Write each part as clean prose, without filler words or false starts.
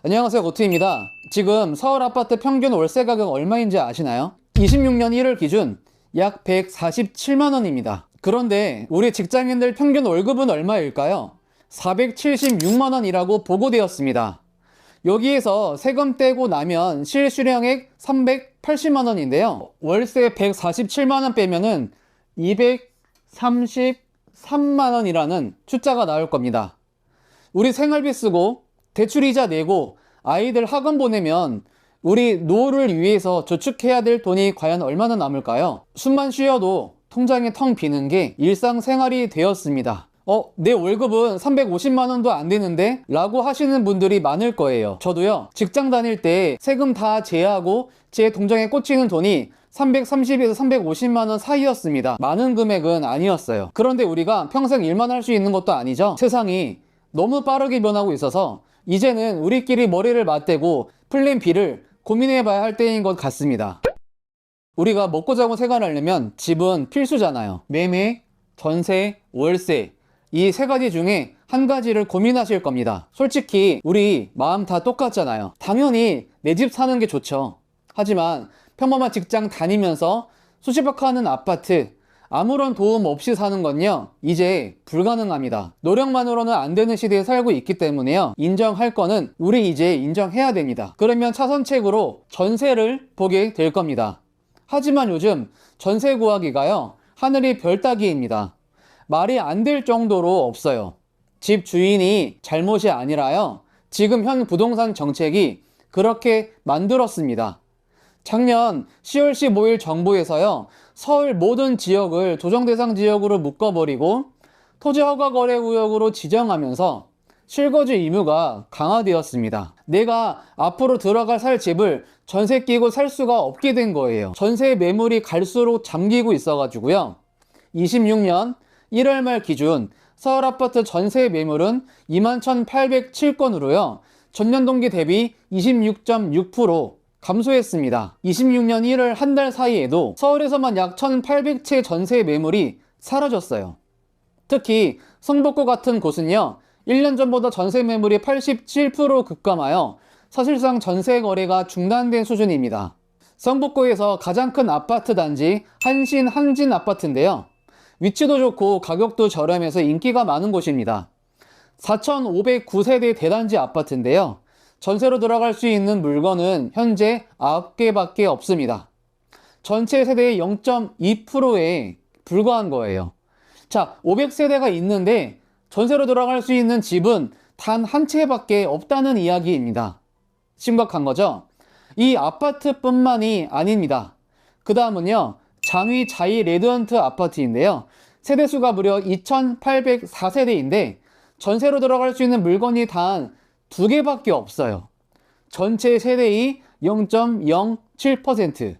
안녕하세요, 고트입니다. 지금 서울 아파트 평균 월세 가격 얼마인지 아시나요? 26년 1월 기준 약 147만 원입니다. 그런데 우리 직장인들 평균 월급은 얼마일까요? 476만 원이라고 보고되었습니다. 여기에서 세금 떼고 나면 실수령액 380만 원인데요. 월세 147만 원 빼면은 233만 원이라는 숫자가 나올 겁니다. 우리 생활비 쓰고 대출이자 내고 아이들 학원 보내면 우리 노후를 위해서 저축해야 될 돈이 과연 얼마나 남을까요? 숨만 쉬어도 통장에 텅 비는 게 일상생활이 되었습니다. 내 월급은 350만 원도 안 되는데? 라고 하시는 분들이 많을 거예요. 저도요, 직장 다닐 때 세금 다 제하고 제 통장에 꽂히는 돈이 330에서 350만 원 사이였습니다. 많은 금액은 아니었어요. 그런데 우리가 평생 일만 할 수 있는 것도 아니죠. 세상이 너무 빠르게 변하고 있어서 이제는 우리끼리 머리를 맞대고 플랜 B를 고민해 봐야 할 때인 것 같습니다. 우리가 먹고 자고 생활하려면 집은 필수잖아요. 매매, 전세, 월세, 이 세 가지 중에 한 가지를 고민하실 겁니다. 솔직히 우리 마음 다 똑같잖아요. 당연히 내 집 사는 게 좋죠. 하지만 평범한 직장 다니면서 수십억 하는 아파트, 아무런 도움 없이 사는 건요, 이제 불가능합니다. 노력만으로는 안 되는 시대에 살고 있기 때문에요, 인정할 거는 우리 이제 인정해야 됩니다. 그러면 차선책으로 전세를 보게 될 겁니다. 하지만 요즘 전세 구하기가요, 하늘이 별 따기입니다. 말이 안 될 정도로 없어요. 집 주인이 잘못이 아니라요, 지금 현 부동산 정책이 그렇게 만들었습니다. 작년 10월 15일 정부에서요, 서울 모든 지역을 조정대상 지역으로 묶어버리고 토지허가거래구역으로 지정하면서 실거주 의무가 강화되었습니다. 내가 앞으로 들어갈 살 집을 전세 끼고 살 수가 없게 된 거예요. 전세 매물이 갈수록 잠기고 있어가지고요, 26년 1월 말 기준 서울 아파트 전세 매물은 21,807건으로요 전년 동기 대비 26.6% 감소했습니다. 26년 1월 한 달 사이에도 서울에서만 약 1,800채 전세 매물이 사라졌어요. 특히 성북구 같은 곳은요, 1년 전보다 전세 매물이 87% 급감하여 사실상 전세 거래가 중단된 수준입니다. 성북구에서 가장 큰 아파트 단지 한신 한진 아파트인데요, 위치도 좋고 가격도 저렴해서 인기가 많은 곳입니다. 4,509세대 대단지 아파트인데요, 전세로 들어갈 수 있는 물건은 현재 9개밖에 없습니다. 전체 세대의 0.2%에 불과한 거예요. 자, 500세대가 있는데 전세로 들어갈 수 있는 집은 단 한 채밖에 없다는 이야기입니다. 심각한 거죠? 이 아파트뿐만이 아닙니다. 그 다음은요, 장위 자이 레드헌트 아파트인데요, 세대수가 무려 2,804세대인데 전세로 들어갈 수 있는 물건이 단 2개밖에 없어요. 전체 세대의 0.07%.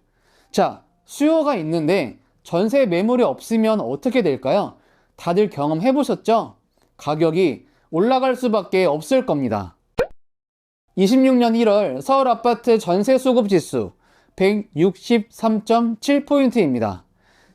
자, 수요가 있는데 전세 매물이 없으면 어떻게 될까요? 다들 경험해 보셨죠? 가격이 올라갈 수밖에 없을 겁니다. 26년 1월 서울 아파트 전세 수급 지수 163.7포인트입니다.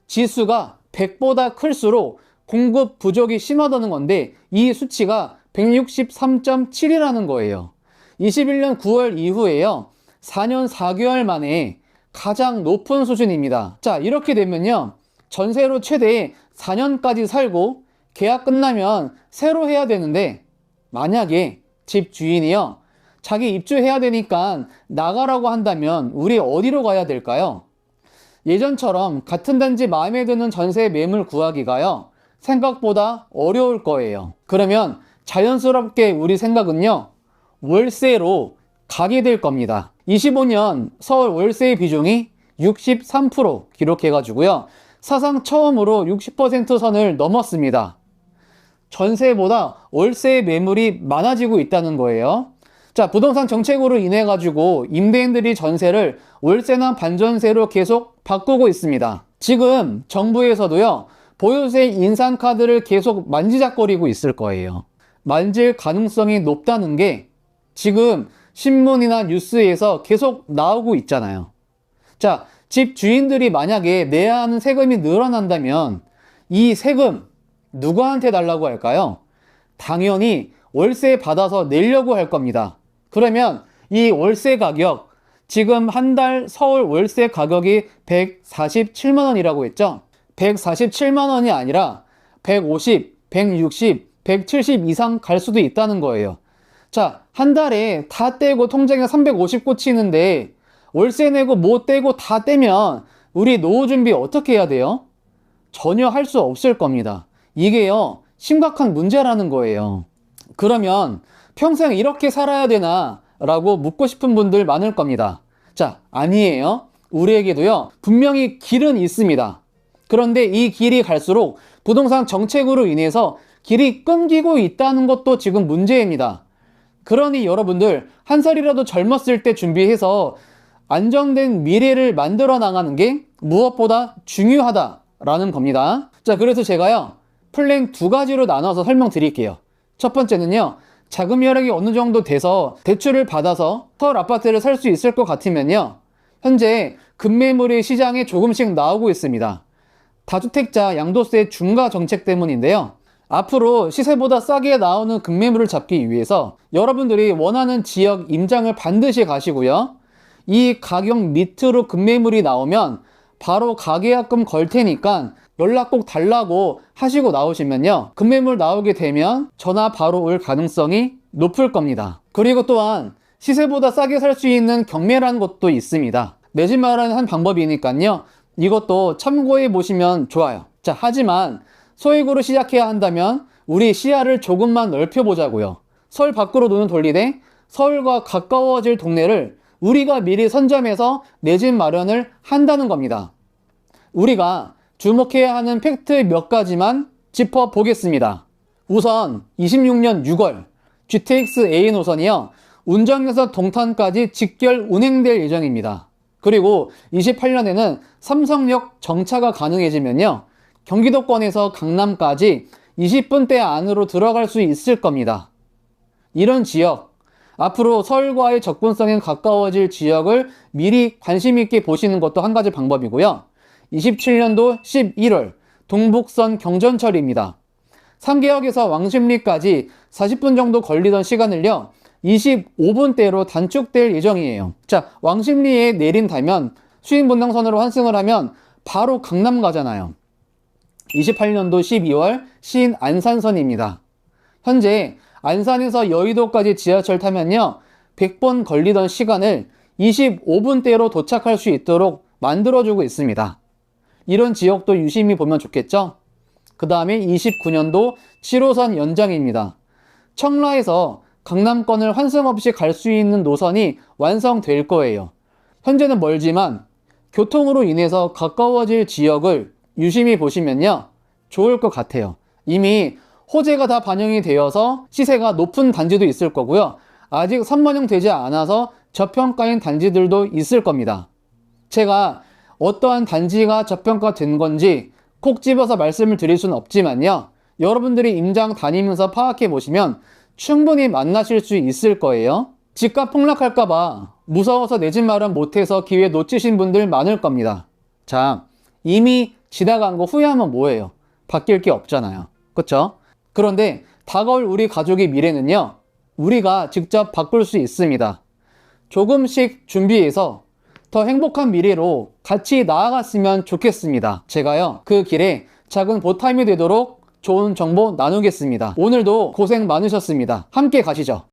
지수가 100보다 클수록 공급 부족이 심하다는 건데 이 수치가 163.7이라는 거예요. 21년 9월 이후에요, 4년 4개월 만에 가장 높은 수준입니다. 자, 이렇게 되면요, 전세로 최대 4년까지 살고 계약 끝나면 새로 해야 되는데, 만약에 집 주인이요, 자기 입주해야 되니까 나가라고 한다면 우리 어디로 가야 될까요? 예전처럼 같은 단지 마음에 드는 전세 매물 구하기가요, 생각보다 어려울 거예요. 그러면 자연스럽게 우리 생각은요, 월세로 가게 될 겁니다. 25년 서울 월세의 비중이 63% 기록해가지고요, 사상 처음으로 60% 선을 넘었습니다. 전세보다 월세 매물이 많아지고 있다는 거예요. 자, 부동산 정책으로 인해 가지고 임대인들이 전세를 월세나 반전세로 계속 바꾸고 있습니다. 지금 정부에서도요, 보유세 인상 카드를 계속 만지작거리고 있을 거예요. 만질 가능성이 높다는 게 지금 신문이나 뉴스에서 계속 나오고 있잖아요. 자, 집 주인들이 만약에 내야 하는 세금이 늘어난다면 이 세금 누구한테 달라고 할까요? 당연히 월세 받아서 내려고 할 겁니다. 그러면 이 월세 가격, 지금 한 달 서울 월세 가격이 147만 원이라고 했죠? 147만 원이 아니라 150, 160, 170 이상 갈 수도 있다는 거예요. 자, 한 달에 다 떼고 통장에 350 꽂히는데 월세 내고 뭐 떼고 다 떼면 우리 노후 준비 어떻게 해야 돼요? 전혀 할 수 없을 겁니다. 이게요, 심각한 문제라는 거예요. 그러면 평생 이렇게 살아야 되나? 라고 묻고 싶은 분들 많을 겁니다. 자, 아니에요. 우리에게도요, 분명히 길은 있습니다. 그런데 이 길이 갈수록 부동산 정책으로 인해서 길이 끊기고 있다는 것도 지금 문제입니다. 그러니 여러분들, 한 살이라도 젊었을 때 준비해서 안정된 미래를 만들어 나가는 게 무엇보다 중요하다라는 겁니다. 자, 그래서 제가요, 플랜 두 가지로 나눠서 설명드릴게요. 첫 번째는요, 자금 여력이 어느 정도 돼서 대출을 받아서 서울 아파트를 살 수 있을 것 같으면요, 현재 급매물이 시장에 조금씩 나오고 있습니다. 다주택자 양도세 중과 정책 때문인데요. 앞으로 시세보다 싸게 나오는 급매물을 잡기 위해서 여러분들이 원하는 지역 임장을 반드시 가시고요. 이 가격 밑으로 급매물이 나오면 바로 가계약금 걸 테니까 연락 꼭 달라고 하시고 나오시면요, 급매물 나오게 되면 전화 바로 올 가능성이 높을 겁니다. 그리고 또한 시세보다 싸게 살 수 있는 경매라는 것도 있습니다. 내 집 마련은 한 방법이니까요, 이것도 참고해 보시면 좋아요. 자, 하지만 소액으로 시작해야 한다면 우리 시야를 조금만 넓혀보자고요. 서울 밖으로 눈을 돌리되 서울과 가까워질 동네를 우리가 미리 선점해서 내 집 마련을 한다는 겁니다. 우리가 주목해야 하는 팩트 몇 가지만 짚어보겠습니다. 우선 26년 6월 GTX A 노선이요, 운정에서 동탄까지 직결 운행될 예정입니다. 그리고 28년에는 삼성역 정차가 가능해지면요, 경기도권에서 강남까지 20분대 안으로 들어갈 수 있을 겁니다. 이런 지역, 앞으로 서울과의 접근성이 가까워질 지역을 미리 관심 있게 보시는 것도 한 가지 방법이고요. 27년도 11월 동북선 경전철입니다. 상계역에서 왕십리까지 40분 정도 걸리던 시간을요, 25분대로 단축될 예정이에요. 자, 왕십리에 내린다면 수인분당선으로 환승을 하면 바로 강남 가잖아요. 28년도 12월 신안산선입니다. 현재 안산에서 여의도까지 지하철 타면요, 100번 걸리던 시간을 25분대로 도착할 수 있도록 만들어주고 있습니다. 이런 지역도 유심히 보면 좋겠죠? 그 다음에 29년도 7호선 연장입니다. 청라에서 강남권을 환승 없이 갈 수 있는 노선이 완성될 거예요. 현재는 멀지만 교통으로 인해서 가까워질 지역을 유심히 보시면요, 좋을 것 같아요. 이미 호재가 다 반영이 되어서 시세가 높은 단지도 있을 거고요. 아직 선반영 되지 않아서 저평가인 단지들도 있을 겁니다. 제가 어떠한 단지가 저평가된 건지 콕 집어서 말씀을 드릴 수는 없지만요, 여러분들이 임장 다니면서 파악해 보시면 충분히 만나실 수 있을 거예요. 집값 폭락할까봐 무서워서 내 집 마련 못해서 기회 놓치신 분들 많을 겁니다. 자, 이미 지나간 거 후회하면 뭐예요? 바뀔 게 없잖아요. 그쵸? 그런데 다가올 우리 가족의 미래는요, 우리가 직접 바꿀 수 있습니다. 조금씩 준비해서 더 행복한 미래로 같이 나아갔으면 좋겠습니다. 제가요, 그 길에 작은 보탬이 되도록 좋은 정보 나누겠습니다. 오늘도 고생 많으셨습니다. 함께 가시죠.